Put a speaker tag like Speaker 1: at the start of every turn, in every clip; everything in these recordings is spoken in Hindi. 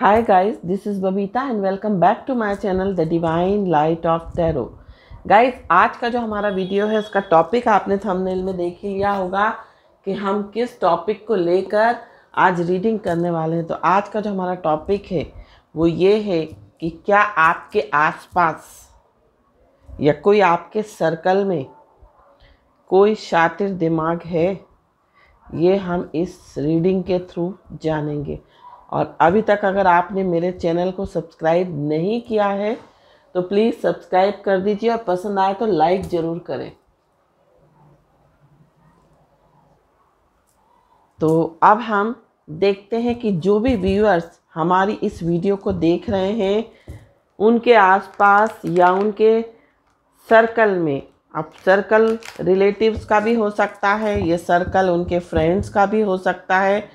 Speaker 1: Hi guys, this is Babita and welcome back to my channel The Divine Light of Tarot. Guys, आज का जो हमारा वीडियो है उसका टॉपिक आपने थंबनेल में देख ही लिया होगा कि हम किस टॉपिक को लेकर आज रीडिंग करने वाले हैं। तो आज का जो हमारा टॉपिक है वो ये है कि क्या आपके आसपास या कोई आपके सर्कल में कोई शातिर दिमाग है, ये हम इस रीडिंग के थ्रू जानेंगे। और अभी तक अगर आपने मेरे चैनल को सब्सक्राइब नहीं किया है तो प्लीज़ सब्सक्राइब कर दीजिए और पसंद आए तो लाइक ज़रूर करें। तो अब हम देखते हैं कि जो भी व्यूअर्स हमारी इस वीडियो को देख रहे हैं उनके आसपास या उनके सर्कल में, अब सर्कल रिलेटिव्स का भी हो सकता है, ये सर्कल उनके फ्रेंड्स का भी हो सकता है,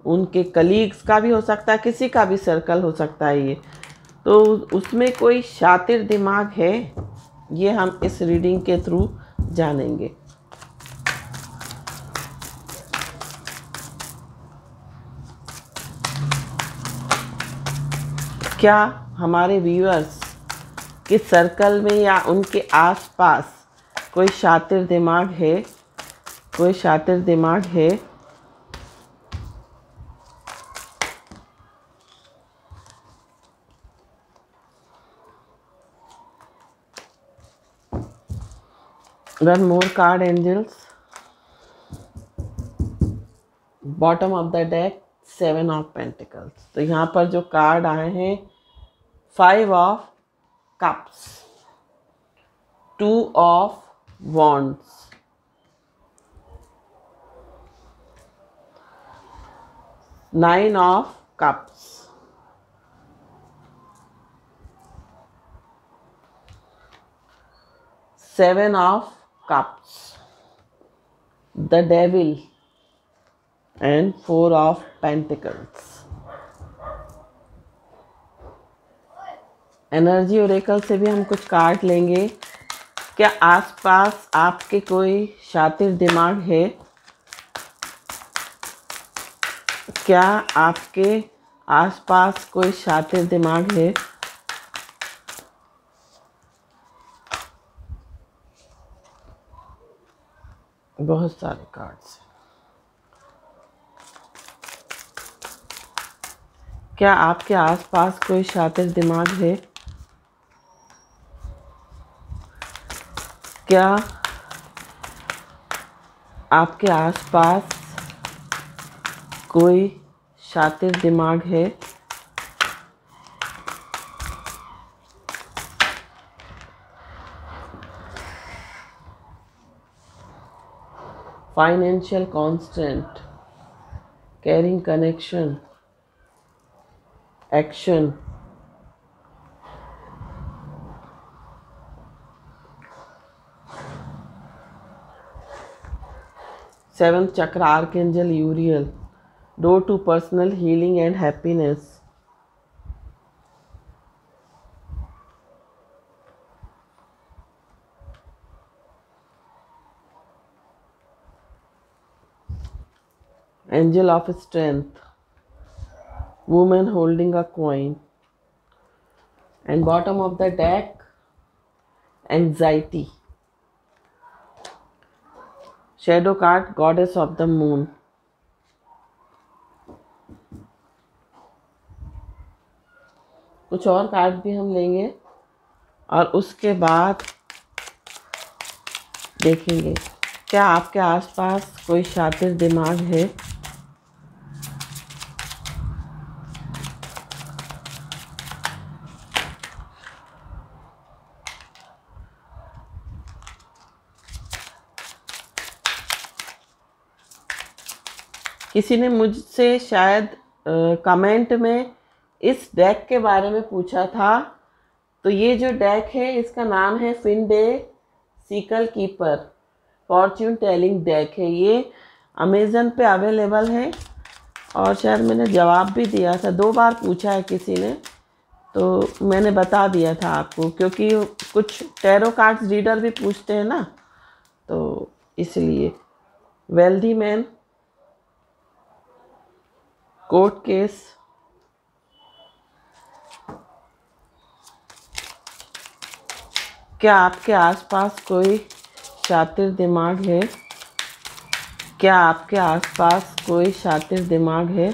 Speaker 1: उनके कलीग्स का भी हो सकता है, किसी का भी सर्कल हो सकता है ये। तो उसमें कोई शातिर दिमाग है, ये हम इस रीडिंग के थ्रू जानेंगे। क्या हमारे व्यूअर्स के सर्कल में या उनके आसपास कोई शातिर दिमाग है, कोई शातिर दिमाग है? One more card, angels. Bottom of the deck, 7 of Pentacles. तो यहाँ पर जो कार्ड आए हैं 5 of Cups, 2 of Wands, 9 of Cups, 7 of Cups, the Devil and 4 of Pentacles. Energy Oracle से भी हम कुछ कार्ड लेंगे। क्या आसपास आपके कोई शातिर दिमाग है? क्या आपके आसपास कोई शातिर दिमाग है? बहुत सारे कार्ड्स। क्या आपके आसपास कोई शातिर दिमाग है? क्या आपके आसपास कोई शातिर दिमाग है? Financial constant, caring connection, action, seventh chakra, archangel Uriel, door to personal healing and happiness, angel of strength, woman holding a coin, and bottom of the deck, anxiety, shadow card, goddess of the moon. कुछ और कार्ड भी हम लेंगे और उसके बाद देखेंगे क्या आपके आसपास कोई शातिर दिमाग है। किसी ने मुझसे शायद कमेंट में इस डेक के बारे में पूछा था। तो ये जो डेक है इसका नाम है फिनडे सीकल कीपर फॉर्च्यून टेलिंग डेक है। ये अमेज़न पे अवेलेबल है और शायद मैंने जवाब भी दिया था, 2 बार पूछा है किसी ने, तो मैंने बता दिया था आपको, क्योंकि कुछ टैरो कार्ड्स रीडर भी पूछते हैं ना, तो इसलिए। वेल्दी मैन, कोर्ट केस, क्या आपके आसपास कोई शातिर दिमाग है? क्या आपके आसपास कोई शातिर दिमाग है?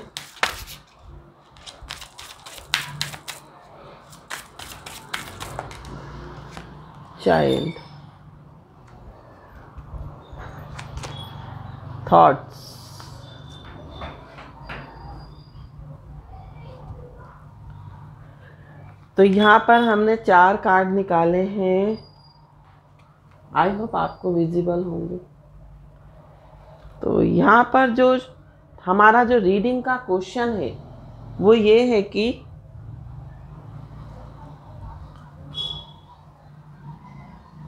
Speaker 1: चाइल्ड, थॉट्स, तो यहाँ पर हमने 4 कार्ड निकाले हैं। आई होप आपको विजिबल होंगे। तो यहाँ पर जो हमारा जो रीडिंग का क्वेश्चन है वो ये है कि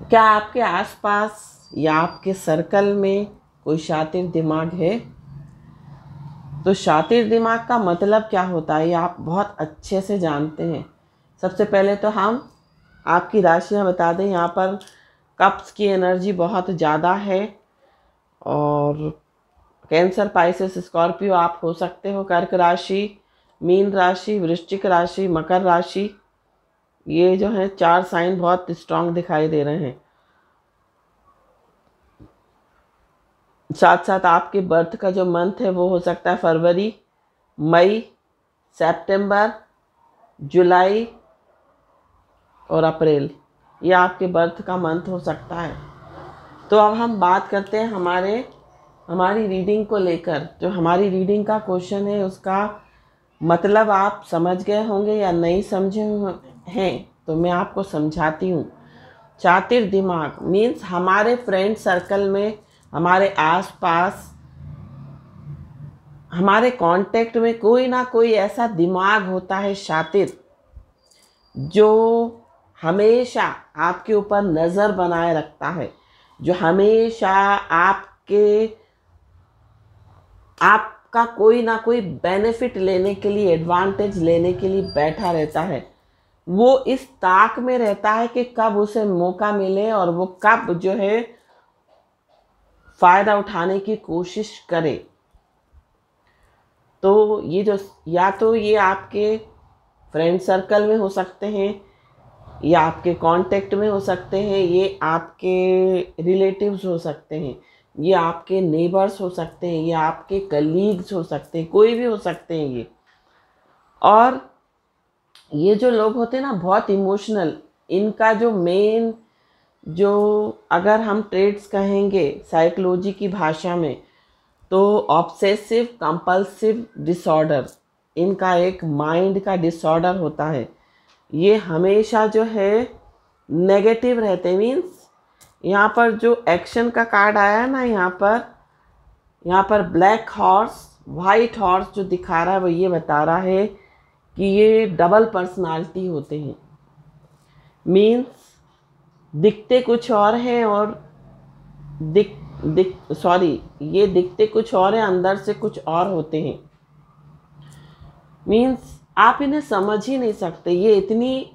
Speaker 1: क्या आपके आसपास या आपके सर्कल में कोई शातिर दिमाग है? तो शातिर दिमाग का मतलब क्या होता है ये आप बहुत अच्छे से जानते हैं। सबसे पहले तो हम आपकी राशियां बता दें। यहाँ पर कप्स की एनर्जी बहुत ज़्यादा है और कैंसर, पाइसेस, स्कॉर्पियो आप हो सकते हो। कर्क राशि, मीन राशि, वृश्चिक राशि, मकर राशि, ये जो है 4 साइन बहुत स्ट्रांग दिखाई दे रहे हैं। साथ साथ आपके बर्थ का जो मंथ है वो हो सकता है फरवरी, मई, सितंबर, जुलाई और अप्रैल। ये आपके बर्थ का मंथ हो सकता है। तो अब हम बात करते हैं हमारी रीडिंग को लेकर। जो हमारी रीडिंग का क्वेश्चन है उसका मतलब आप समझ गए होंगे या नहीं समझे हैं, तो मैं आपको समझाती हूँ। शातिर दिमाग मीन्स हमारे फ्रेंड सर्कल में, हमारे आसपास, हमारे कांटेक्ट में कोई ना कोई ऐसा दिमाग होता है शातिर, जो हमेशा आपके ऊपर नज़र बनाए रखता है, जो हमेशा आपका कोई ना कोई बेनिफिट लेने के लिए, एडवांटेज लेने के लिए बैठा रहता है। वो इस ताक में रहता है कि कब उसे मौका मिले और वो कब जो है फ़ायदा उठाने की कोशिश करे। तो ये जो या तो ये आपके फ्रेंड सर्कल में हो सकते हैं, या आपके कांटेक्ट में हो सकते हैं, ये आपके रिलेटिव्स हो सकते हैं, ये आपके नेबर्स हो सकते हैं, ये आपके कलीग्स हो सकते हैं, कोई भी हो सकते हैं ये। और ये जो लोग होते हैं ना बहुत इमोशनल, इनका जो मेन जो अगर हम ट्रेड्स कहेंगे साइकोलॉजी की भाषा में तो ऑब्सेसिव कंपल्सिव डिसऑर्डर, इनका एक माइंड का डिसऑर्डर होता है। ये हमेशा जो है नेगेटिव रहते हैं। मीन्स यहाँ पर जो एक्शन का कार्ड आया है ना, यहाँ पर ब्लैक हॉर्स, वाइट हॉर्स जो दिखा रहा है वो ये बता रहा है कि ये डबल पर्सनालिटी होते हैं। मीन्स दिखते कुछ और हैं और ये दिखते कुछ और हैं, अंदर से कुछ और होते हैं। मीन्स आप इन्हें समझ ही नहीं सकते। ये इतनी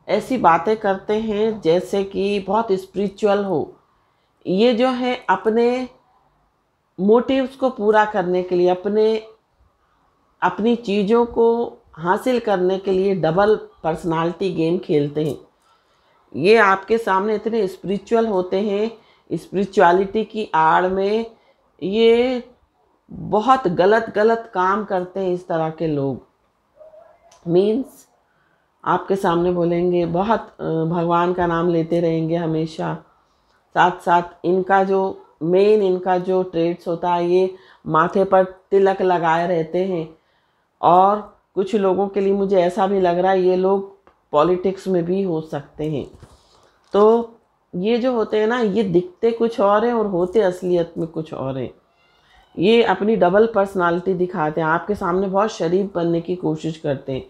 Speaker 1: ऐसी बातें करते हैं जैसे कि बहुत स्पिरिचुअल हो। ये जो है अपने मोटिव्स को पूरा करने के लिए, अपनी चीज़ों को हासिल करने के लिए डबल पर्सनालिटी गेम खेलते हैं। ये आपके सामने इतने स्पिरिचुअल होते हैं, स्पिरिचुअलिटी की आड़ में ये बहुत गलत काम करते हैं इस तरह के लोग। मीन्स आपके सामने बोलेंगे, बहुत भगवान का नाम लेते रहेंगे हमेशा। साथ साथ इनका जो ट्रेड्स होता है, ये माथे पर तिलक लगाए रहते हैं। और कुछ लोगों के लिए मुझे ऐसा भी लग रहा है ये लोग पॉलिटिक्स में भी हो सकते हैं। तो ये जो होते हैं ना, ये दिखते कुछ और हैं और होते असलियत में कुछ और हैं। ये अपनी डबल पर्सनालिटी दिखाते हैं, आपके सामने बहुत शरीफ बनने की कोशिश करते हैं।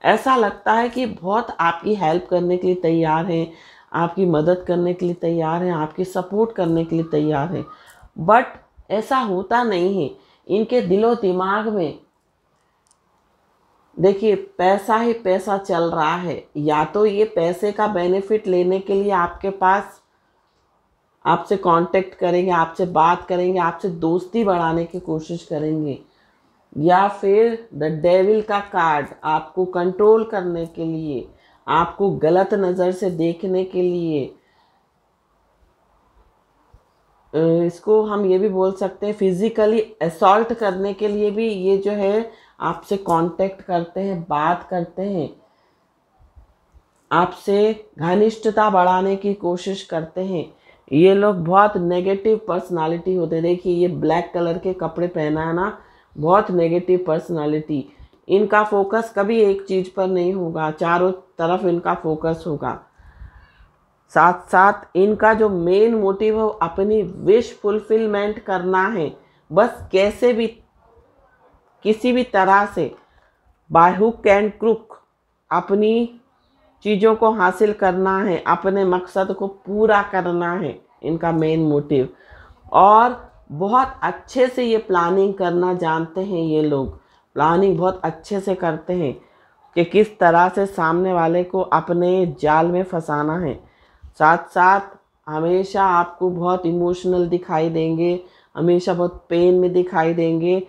Speaker 1: ऐसा लगता है कि बहुत आपकी हेल्प करने के लिए तैयार हैं, आपकी मदद करने के लिए तैयार हैं, आपकी सपोर्ट करने के लिए तैयार हैं, बट ऐसा होता नहीं है। इनके दिलो दिमाग में देखिए पैसा ही पैसा चल रहा है। या तो ये पैसे का बेनिफिट लेने के लिए आपके पास आपसे कांटेक्ट करेंगे, आपसे बात करेंगे, आपसे दोस्ती बढ़ाने की कोशिश करेंगे, या फिर द डेविल का कार्ड आपको कंट्रोल करने के लिए, आपको गलत नज़र से देखने के लिए, इसको हम ये भी बोल सकते हैं फिजिकली असॉल्ट करने के लिए भी ये जो है आपसे कांटेक्ट करते हैं, बात करते हैं, आपसे घनिष्ठता बढ़ाने की कोशिश करते हैं। ये लोग बहुत नेगेटिव पर्सनालिटी होते हैं। देखिए ये ब्लैक कलर के कपड़े पहना है ना, बहुत नेगेटिव पर्सनालिटी। इनका फोकस कभी एक चीज़ पर नहीं होगा, चारों तरफ इनका फोकस होगा। साथ साथ इनका जो मेन मोटिव है अपनी विश फुलफिलमेंट करना है। बस कैसे भी, किसी भी तरह से, बाय हुक एंड क्रुक अपनी चीज़ों को हासिल करना है, अपने मकसद को पूरा करना है, इनका मेन मोटिव। और बहुत अच्छे से ये प्लानिंग करना जानते हैं। ये लोग प्लानिंग बहुत अच्छे से करते हैं कि किस तरह से सामने वाले को अपने जाल में फंसाना है। साथ साथ हमेशा आपको बहुत इमोशनल दिखाई देंगे, हमेशा बहुत पेन में दिखाई देंगे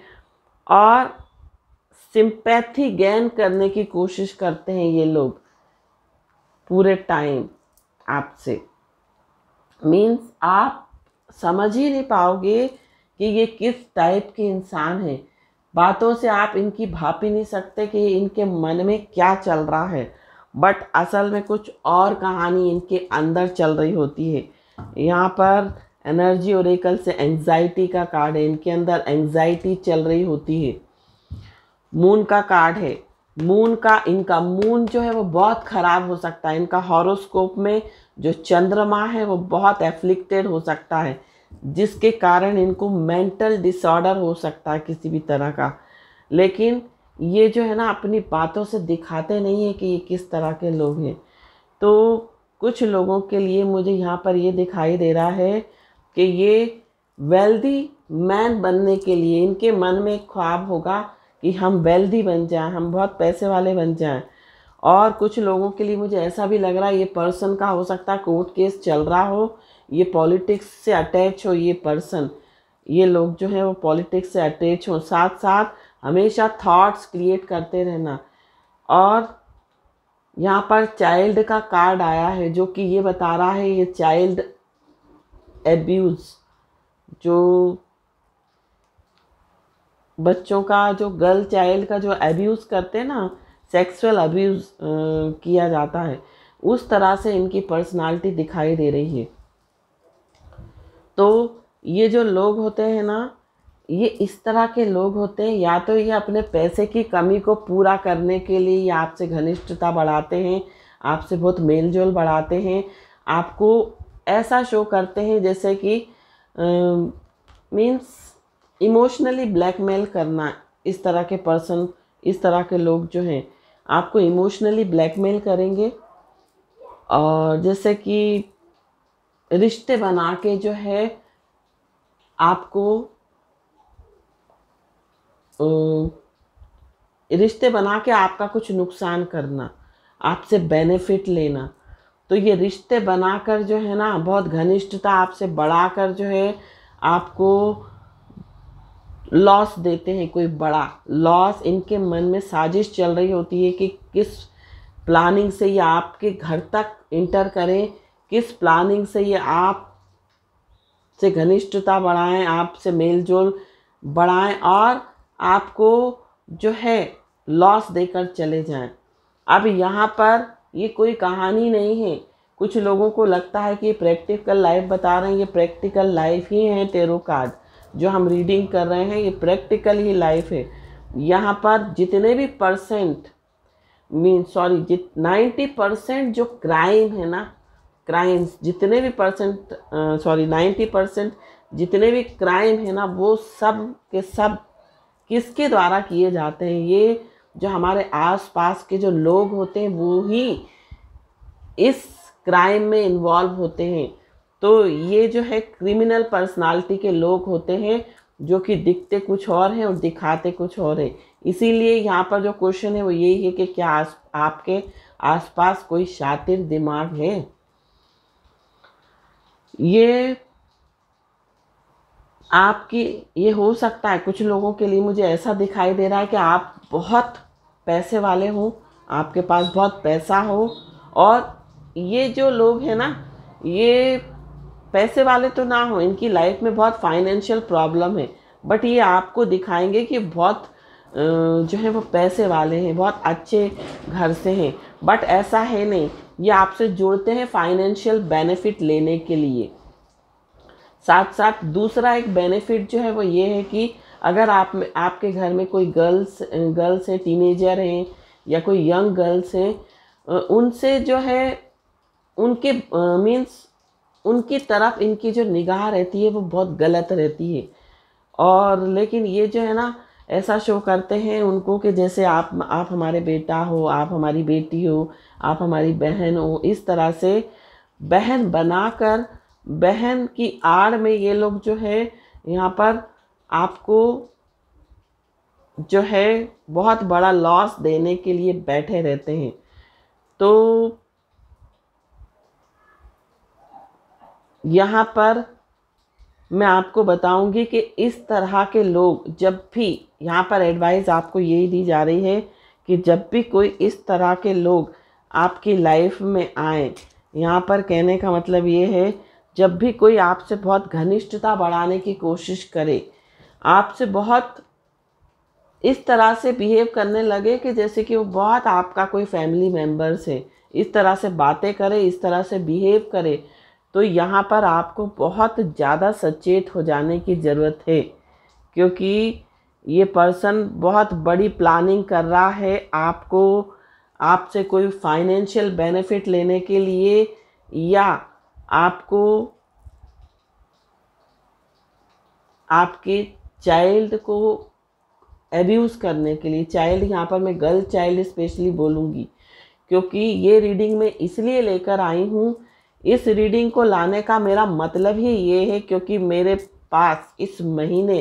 Speaker 1: और सिंपैथी गेन करने की कोशिश करते हैं ये लोग पूरे टाइम आपसे। मीन्स आप समझ ही नहीं पाओगे कि ये किस टाइप के इंसान हैं। बातों से आप इनकी भाप ही नहीं सकते कि इनके मन में क्या चल रहा है, बट असल में कुछ और कहानी इनके अंदर चल रही होती है। यहाँ पर एनर्जी ओरेकल से एंग्जाइटी का कार्ड है, इनके अंदर एंग्जाइटी चल रही होती है। मून का कार्ड है, इनका मून जो है वो बहुत ख़राब हो सकता है। इनका हॉरोस्कोप में जो चंद्रमा है वो बहुत एफ्लिक्टेड हो सकता है, जिसके कारण इनको मेंटल डिसऑर्डर हो सकता है किसी भी तरह का। लेकिन ये जो है ना अपनी बातों से दिखाते नहीं है कि ये किस तरह के लोग हैं। तो कुछ लोगों के लिए मुझे यहाँ पर ये दिखाई दे रहा है कि ये वेल्दी मैन बनने के लिए इनके मन में एक ख्वाब होगा कि हम वेल्दी बन जाएं, हम बहुत पैसे वाले बन जाएं। और कुछ लोगों के लिए मुझे ऐसा भी लग रहा है ये पर्सन का हो सकता है कोर्ट केस चल रहा हो, ये पॉलिटिक्स से अटैच हो। ये पर्सन, ये लोग जो हैं वो पॉलिटिक्स से अटैच हो। साथ साथ हमेशा थॉट्स क्रिएट करते रहना। और यहाँ पर चाइल्ड का कार्ड आया है जो कि ये बता रहा है ये चाइल्ड एब्यूज़, जो बच्चों का, जो गर्ल चाइल्ड का जो अब्यूज़ करते हैं ना, सेक्सुअल अब्यूज़ किया जाता है, उस तरह से इनकी पर्सनालिटी दिखाई दे रही है। तो ये जो लोग होते हैं ना, ये इस तरह के लोग होते हैं, या तो ये अपने पैसे की कमी को पूरा करने के लिए ये आपसे घनिष्ठता बढ़ाते हैं, आपसे बहुत मेल जोल बढ़ाते हैं, आपको ऐसा शो करते हैं जैसे कि मीन्स इमोशनली ब्लैकमेल करना। इस तरह के पर्सन, इस तरह के लोग जो हैं आपको इमोशनली ब्लैकमेल करेंगे। और जैसे कि रिश्ते बना के जो है आपको रिश्ते बना के आपका कुछ नुकसान करना, आपसे बेनिफिट लेना। तो ये रिश्ते बनाकर जो है ना बहुत घनिष्ठता आपसे बढ़ाकर जो है आपको लॉस देते हैं, कोई बड़ा लॉस। इनके मन में साजिश चल रही होती है कि किस प्लानिंग से ये आपके घर तक इंटर करें, किस प्लानिंग से ये आप से घनिष्ठता बढ़ाएं, आपसे मेलजोल बढ़ाएं और आपको जो है लॉस देकर चले जाएं। अब यहाँ पर ये कोई कहानी नहीं है। कुछ लोगों को लगता है कि ये प्रैक्टिकल लाइफ बता रहे हैं, ये प्रैक्टिकल लाइफ ही है। टेरो कार्ड जो हम रीडिंग कर रहे हैं ये प्रैक्टिकल ही लाइफ है। यहाँ पर जितने भी परसेंट 90% जो क्राइम है ना, क्राइम्स जितने भी 90% जितने भी क्राइम है ना, वो सब के सब किसके द्वारा किए जाते हैं? ये जो हमारे आसपास के जो लोग होते हैं वो ही इस क्राइम में इन्वॉल्व होते हैं। तो ये जो है क्रिमिनल पर्सनालिटी के लोग होते हैं जो कि दिखते कुछ और हैं और दिखाते कुछ और है। इसीलिए यहाँ पर जो क्वेश्चन है वो यही है कि क्या आपके आसपास कोई शातिर दिमाग है? ये आपकी, ये हो सकता है कुछ लोगों के लिए मुझे ऐसा दिखाई दे रहा है कि आप बहुत पैसे वाले हो, आपके पास बहुत पैसा हो, और ये जो लोग हैं ना ये पैसे वाले तो ना हो, इनकी लाइफ में बहुत फाइनेंशियल प्रॉब्लम है, बट ये आपको दिखाएंगे कि बहुत जो है वो पैसे वाले हैं, बहुत अच्छे घर से हैं, बट ऐसा है नहीं। ये आपसे जुड़ते हैं फाइनेंशियल बेनिफिट लेने के लिए। साथ साथ दूसरा एक बेनिफिट जो है वो ये है कि अगर आपके घर में कोई गर्ल्स हैं, टीनेजर हैं या कोई यंग गर्ल्स हैं, उनसे जो है उनके मीन्स उनकी तरफ इनकी जो निगाह रहती है वो बहुत गलत रहती है। और लेकिन ये जो है ना, ऐसा शो करते हैं उनको कि जैसे आप हमारे बेटा हो, आप हमारी बेटी हो, आप हमारी बहन हो। इस तरह से बहन बनाकर, बहन की आड़ में ये लोग जो है यहाँ पर आपको जो है बहुत बड़ा लॉस देने के लिए बैठे रहते हैं। तो यहाँ पर मैं आपको बताऊंगी कि इस तरह के लोग जब भी, यहाँ पर एडवाइस आपको यही दी जा रही है कि जब भी कोई इस तरह के लोग आपकी लाइफ में आए, यहाँ पर कहने का मतलब ये है, जब भी कोई आपसे बहुत घनिष्ठता बढ़ाने की कोशिश करे, आपसे बहुत इस तरह से बिहेव करने लगे कि जैसे कि वो बहुत आपका कोई फैमिली मेम्बर्स है, इस तरह से बातें करे, इस तरह से बिहेव करे, तो यहाँ पर आपको बहुत ज़्यादा सचेत हो जाने की ज़रूरत है, क्योंकि ये पर्सन बहुत बड़ी प्लानिंग कर रहा है आपसे कोई फाइनेंशियल बेनिफिट लेने के लिए, या आपको आपके चाइल्ड को एब्यूज़ करने के लिए। चाइल्ड यहाँ पर मैं गर्ल चाइल्ड स्पेशली बोलूँगी, क्योंकि ये रीडिंग मैं इसलिए लेकर आई हूँ। इस रीडिंग को लाने का मेरा मतलब ही ये है क्योंकि मेरे पास इस महीने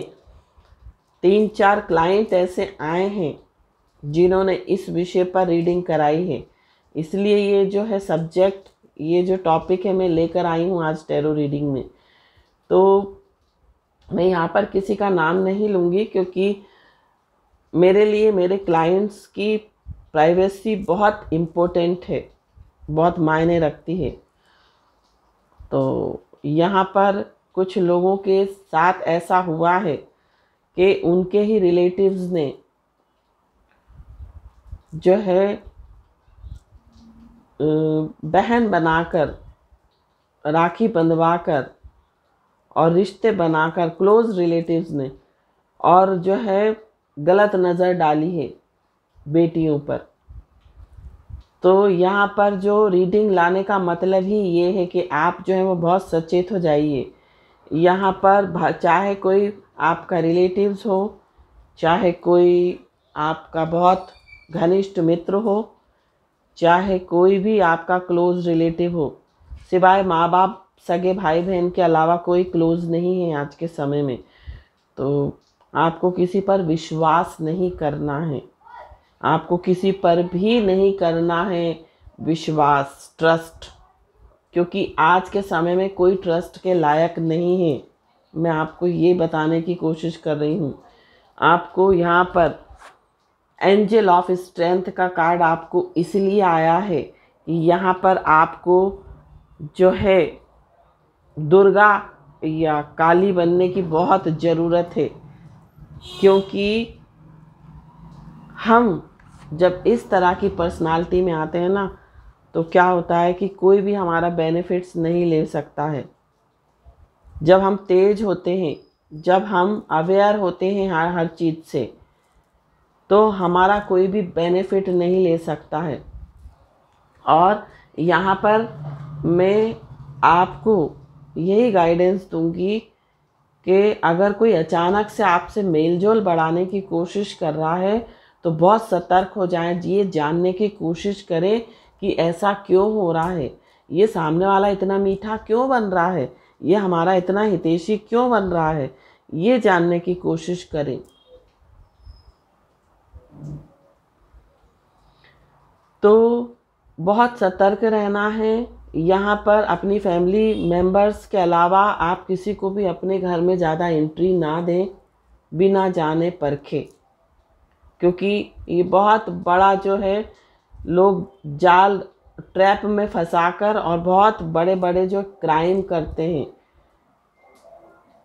Speaker 1: 3-4 क्लाइंट ऐसे आए हैं जिन्होंने इस विषय पर रीडिंग कराई है। इसलिए ये जो है सब्जेक्ट, ये जो टॉपिक है मैं लेकर आई हूँ आज टैरो रीडिंग में। तो मैं यहाँ पर किसी का नाम नहीं लूँगी, क्योंकि मेरे लिए मेरे क्लाइंट्स की प्राइवेसी बहुत इम्पोर्टेंट है, बहुत मायने रखती है। तो यहाँ पर कुछ लोगों के साथ ऐसा हुआ है कि उनके ही रिलेटिव्स ने जो है बहन बनाकर, राखी बंधवाकर और रिश्ते बनाकर, क्लोज रिलेटिव्स ने, और जो है गलत नज़र डाली है बेटियों पर। तो यहाँ पर जो रीडिंग लाने का मतलब ही ये है कि आप जो है वो बहुत सचेत हो जाइए। यहाँ पर चाहे कोई आपका रिलेटिव्स हो, चाहे कोई आपका बहुत घनिष्ठ मित्र हो, चाहे कोई भी आपका क्लोज रिलेटिव हो, सिवाय माँ बाप, सगे भाई बहन के अलावा कोई क्लोज नहीं है आज के समय में। तो आपको किसी पर विश्वास नहीं करना है, आपको किसी पर भी नहीं करना है विश्वास, ट्रस्ट, क्योंकि आज के समय में कोई ट्रस्ट के लायक नहीं है। मैं आपको ये बताने की कोशिश कर रही हूँ। आपको यहाँ पर एंजल ऑफ स्ट्रेंथ का कार्ड आपको इसलिए आया है कि यहाँ पर आपको जो है दुर्गा या काली बनने की बहुत ज़रूरत है, क्योंकि हम जब इस तरह की पर्सनालिटी में आते हैं ना, तो क्या होता है कि कोई भी हमारा बेनिफिट्स नहीं ले सकता है। जब हम तेज होते हैं, जब हम अवेयर होते हैं हर चीज़ से, तो हमारा कोई भी बेनिफिट नहीं ले सकता है। और यहाँ पर मैं आपको यही गाइडेंस दूंगी कि अगर कोई अचानक से आपसे मेलजोल बढ़ाने की कोशिश कर रहा है तो बहुत सतर्क हो जाएं। ये जानने की कोशिश करें कि ऐसा क्यों हो रहा है, ये सामने वाला इतना मीठा क्यों बन रहा है, ये हमारा इतना हितैषी क्यों बन रहा है, ये जानने की कोशिश करें। तो बहुत सतर्क रहना है। यहाँ पर अपनी फैमिली मेंबर्स के अलावा आप किसी को भी अपने घर में ज़्यादा एंट्री ना दें बिना जाने परखे, क्योंकि ये बहुत बड़ा जो है लोग जाल ट्रैप में फंसाकर और बहुत बड़े बड़े जो क्राइम करते हैं,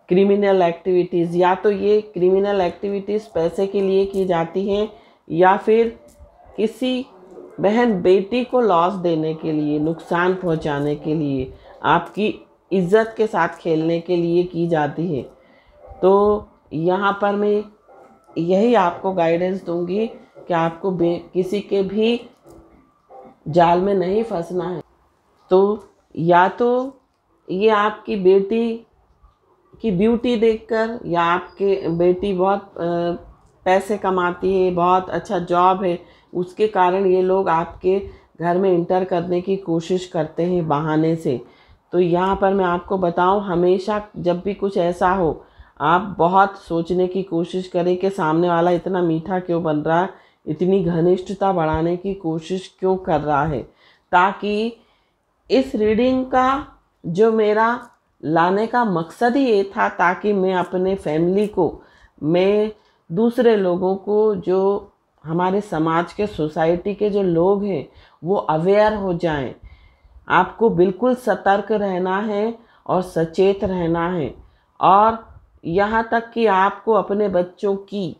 Speaker 1: क्रिमिनल एक्टिविटीज़, या तो ये क्रिमिनल एक्टिविटीज़ पैसे के लिए की जाती हैं या फिर किसी बहन बेटी को लॉस देने के लिए, नुकसान पहुंचाने के लिए, आपकी इज्जत के साथ खेलने के लिए की जाती है। तो यहाँ पर मैं यही आपको गाइडेंस दूंगी कि आपको किसी के भी जाल में नहीं फंसना है। तो या तो ये आपकी बेटी की ब्यूटी देखकर, या आपके बेटी बहुत पैसे कमाती है, बहुत अच्छा जॉब है, उसके कारण ये लोग आपके घर में इंटर करने की कोशिश करते हैं बहाने से। तो यहाँ पर मैं आपको बताऊँ, हमेशा जब भी कुछ ऐसा हो, आप बहुत सोचने की कोशिश करें कि सामने वाला इतना मीठा क्यों बन रहा है, इतनी घनिष्ठता बढ़ाने की कोशिश क्यों कर रहा है, ताकि इस रीडिंग का जो मेरा लाने का मकसद ही ये था, ताकि मैं अपने फैमिली को, मैं दूसरे लोगों को, जो हमारे समाज के, सोसाइटी के जो लोग हैं, वो अवेयर हो जाएं। आपको बिल्कुल सतर्क रहना है और सचेत रहना है। और यहाँ तक कि आपको अपने बच्चों की,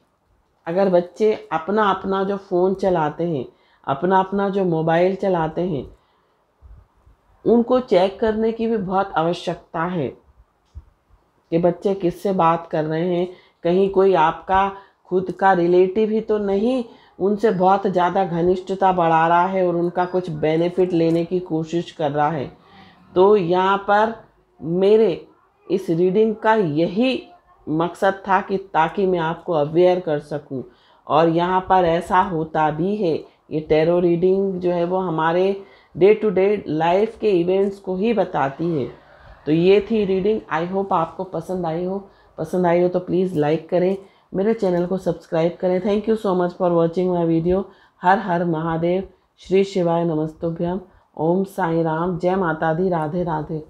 Speaker 1: अगर बच्चे अपना अपना जो फ़ोन चलाते हैं, अपना अपना जो मोबाइल चलाते हैं, उनको चेक करने की भी बहुत आवश्यकता है कि बच्चे किससे बात कर रहे हैं। कहीं कोई आपका खुद का रिलेटिव ही तो नहीं उनसे बहुत ज़्यादा घनिष्ठता बढ़ा रहा है और उनका कुछ बेनिफिट लेने की कोशिश कर रहा है। तो यहाँ पर मेरे इस रीडिंग का यही मकसद था कि ताकि मैं आपको अवेयर कर सकूं। और यहाँ पर ऐसा होता भी है। ये टैरो रीडिंग जो है वो हमारे डे टू डे लाइफ के इवेंट्स को ही बताती है। तो ये थी रीडिंग। आई होप आपको पसंद आई हो तो प्लीज़ लाइक करें, मेरे चैनल को सब्सक्राइब करें। Thank you so much for watching my video. हर हर महादेव, श्री शिवाय नमस्तुभ्यम, ओम साई राम, जय माता दी, राधे राधे।